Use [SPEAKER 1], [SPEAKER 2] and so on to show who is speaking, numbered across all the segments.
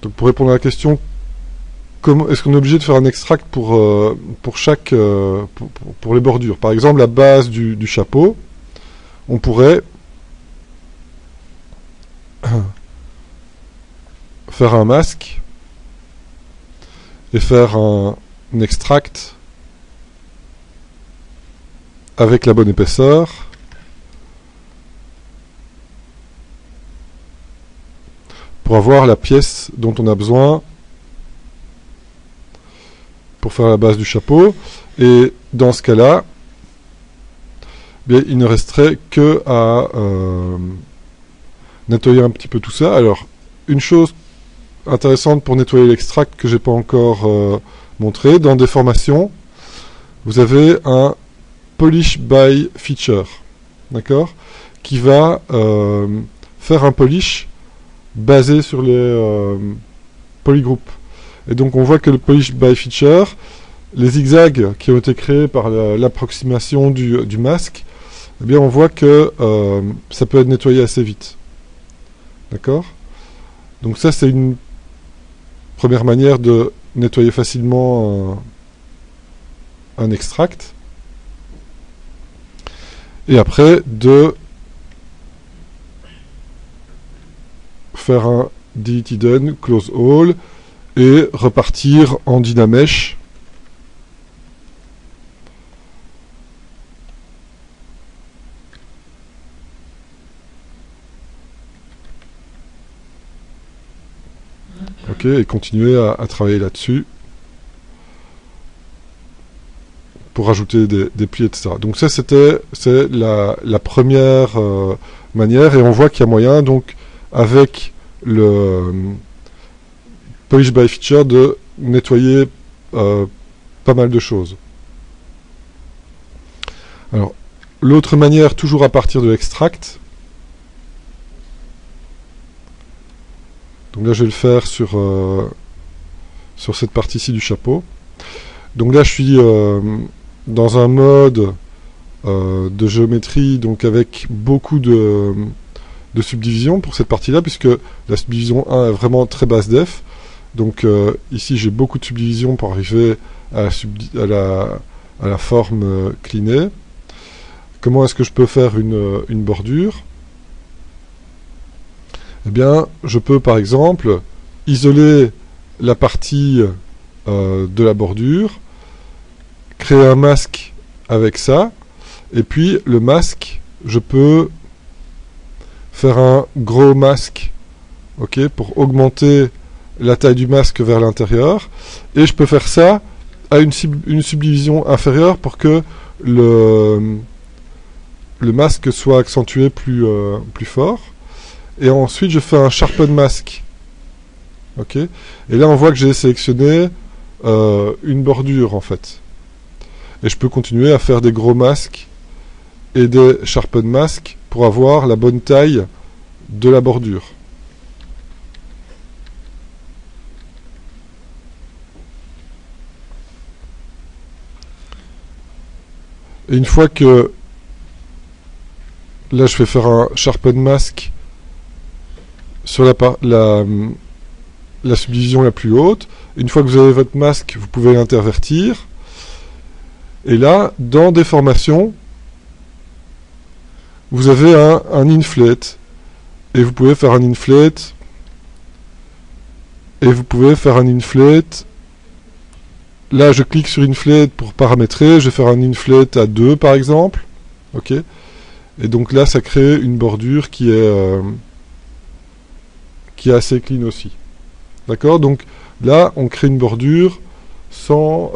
[SPEAKER 1] Donc pour répondre à la question, comment est-ce qu'on est obligé de faire un extract pour chaque pour les bordures? Par exemple, la base du chapeau, on pourrait faire un masque et faire un extract avec la bonne épaisseur pour avoir la pièce dont on a besoin pour faire la base du chapeau. Et dans ce cas-là, bien, il ne resterait que à nettoyer un petit peu tout ça. Alors, une chose intéressante pour nettoyer l'extract que j'ai pas encore montré, dans des formations, vous avez un Polish by Feature, d'accord, qui va faire un polish basé sur les polygroups. Et donc on voit que le Polish by Feature, les zigzags qui ont été créés par l'approximation du masque, eh bien on voit que ça peut être nettoyé assez vite. D'accord? Donc ça c'est une première manière de nettoyer facilement un extract. Et après de faire un delete hidden, close all, et repartir en Dynamesh ok, et continuer à travailler là-dessus pour rajouter des plis, etc. Donc ça c'est la première manière, et on voit qu'il y a moyen donc avec le Polish by Feature de nettoyer pas mal de choses. Alors, l'autre manière, toujours à partir de l'extract. Donc là, je vais le faire sur cette partie-ci du chapeau. Donc là, je suis dans un mode de géométrie, donc avec beaucoup de subdivision pour cette partie-là, puisque la subdivision 1 est vraiment très basse def. Donc ici j'ai beaucoup de subdivisions pour arriver à la forme clinée. Comment est-ce que je peux faire une bordure? Eh bien, je peux par exemple isoler la partie de la bordure, créer un masque avec ça, et puis le masque, je peux faire un gros masque, ok, pour augmenter la taille du masque vers l'intérieur, et je peux faire ça à une subdivision inférieure pour que le masque soit accentué plus fort. Et ensuite je fais un sharpen mask, ok, et là on voit que j'ai sélectionné une bordure en fait, et je peux continuer à faire des gros masques et des sharpen masks pour avoir la bonne taille de la bordure. Et une fois que là je vais faire un sharpen mask sur la subdivision la plus haute, une fois que vous avez votre masque, vous pouvez l'intervertir, et là dans déformation vous avez un inflate, et vous pouvez faire un inflate, et vous pouvez faire un inflate. Là je clique sur inflate pour paramétrer, je vais faire un inflate à 2 par exemple, ok, et donc là ça crée une bordure qui est assez clean aussi, d'accord. Donc là on crée une bordure sans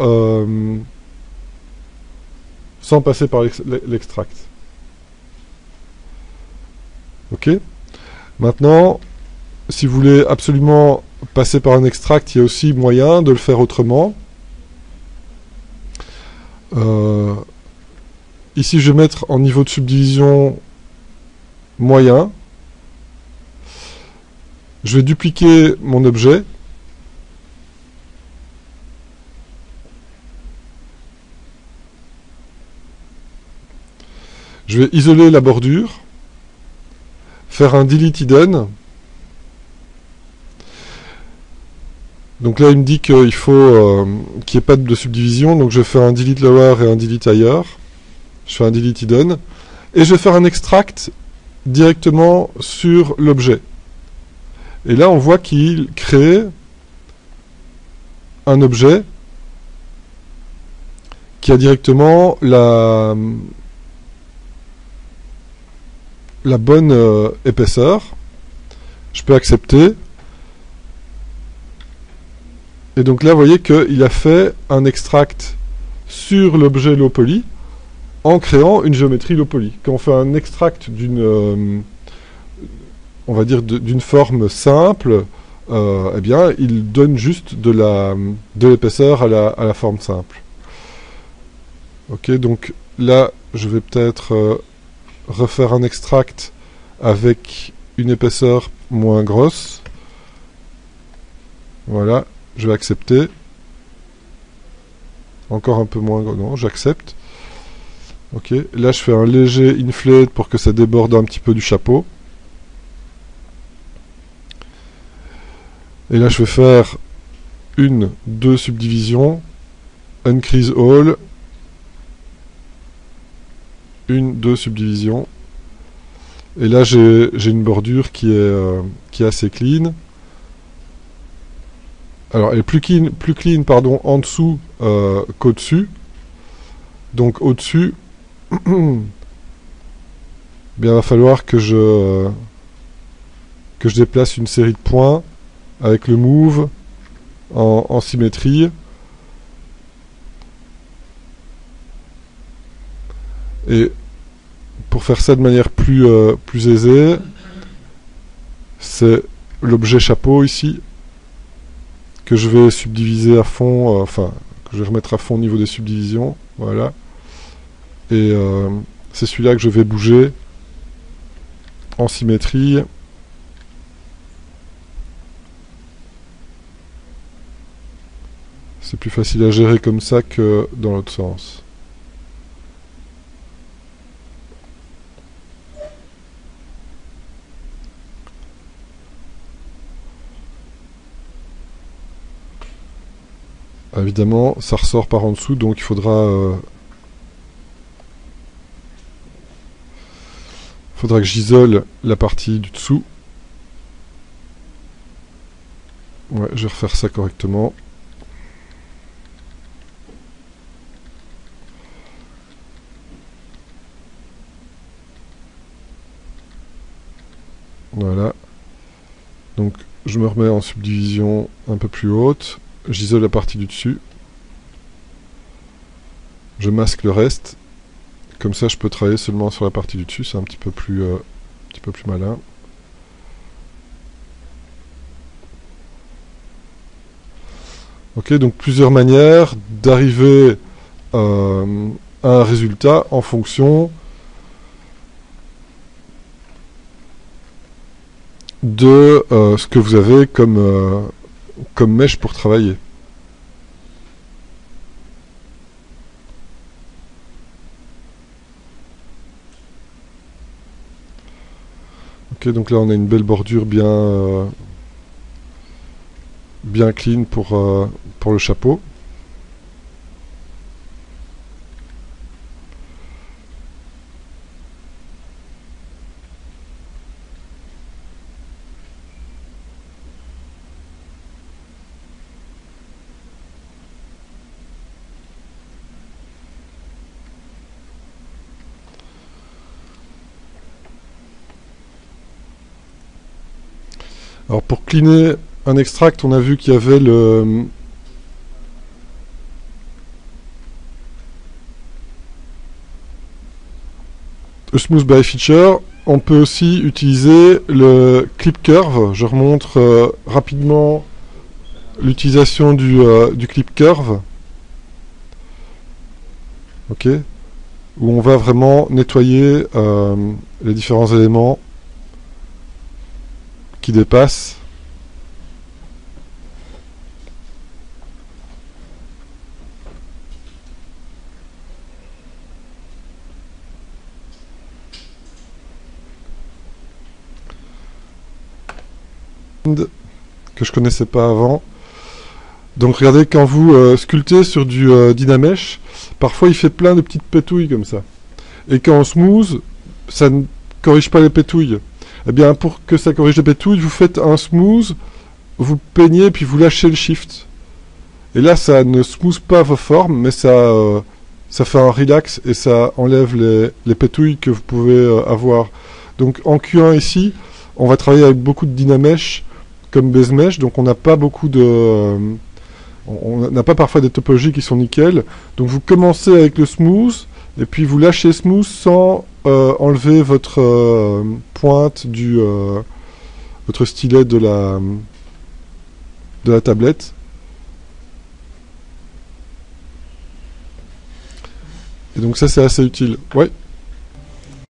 [SPEAKER 1] passer par l'extract, ok. Maintenant, si vous voulez absolument passer par un extract, il y a aussi moyen de le faire autrement. Ici je vais mettre en niveau de subdivision moyen. Je vais dupliquer mon objet. Je vais isoler la bordure, faire un delete hidden, Donc là, il me dit qu'il faut qu'il n'y ait pas de subdivision, donc je vais faire un delete lower et un delete higher. Je fais un delete hidden. Et je vais faire un extract directement sur l'objet. Et là, on voit qu'il crée un objet qui a directement la bonne épaisseur. Je peux accepter. Et donc là, vous voyez qu'il a fait un extract sur l'objet low poly en créant une géométrie low poly. Quand on fait un extract d'une, on va dire d'une forme simple, eh bien, il donne juste de l'épaisseur à la forme simple. Ok, donc là, je vais peut-être refaire un extract avec une épaisseur moins grosse. Voilà, je vais accepter. Encore un peu moins gros, non, j'accepte. Ok, là je fais un léger inflate pour que ça déborde un petit peu du chapeau. Et là je vais faire deux subdivisions, increase all, deux subdivisions. Et là j'ai une bordure qui est assez clean. Alors elle est plus clean pardon, en dessous qu'au-dessus. Donc au-dessus, bien, il va falloir que je déplace une série de points avec le move en symétrie. Et pour faire ça de manière plus aisée, c'est l'objet chapeau ici que je vais subdiviser à fond, enfin que je vais remettre à fond au niveau des subdivisions. Voilà. Et c'est celui-là que je vais bouger en symétrie. C'est plus facile à gérer comme ça que dans l'autre sens. Évidemment, ça ressort par en dessous, donc il faudra que j'isole la partie du dessous. Ouais, je vais refaire ça correctement. Voilà. Donc je me remets en subdivision un peu plus haute. J'isole la partie du dessus. Je masque le reste. Comme ça, je peux travailler seulement sur la partie du dessus. C'est un petit peu plus malin. Ok, donc plusieurs manières d'arriver à un résultat en fonction de ce que vous avez comme mèche pour travailler. Ok, donc là on a une belle bordure bien clean pour le chapeau. Alors pour cleaner un extract, on a vu qu'il y avait le smooth by feature. On peut aussi utiliser le clip curve. Je remontre rapidement l'utilisation du clip curve. Ok, où on va vraiment nettoyer les différents éléments qui dépassent. Que je connaissais pas avant. Donc regardez, quand vous sculptez sur du Dynamesh, parfois il fait plein de petites pétouilles comme ça. Et quand on smooth, ça ne corrige pas les pétouilles. Eh bien, pour que ça corrige les pétouilles, vous faites un smooth, vous peignez, puis vous lâchez le shift. Et là, ça ne smooth pas vos formes, mais ça fait un relax et ça enlève les pétouilles que vous pouvez avoir. Donc en Q1 ici, on va travailler avec beaucoup de Dynamesh comme base mesh, donc on n'a pas beaucoup de... on n'a pas parfois des topologies qui sont nickel. Donc vous commencez avec le smooth, et puis vous lâchez smooth sans enlever votre pointe du... votre stylet de la tablette. Et donc ça c'est assez utile. Ouais.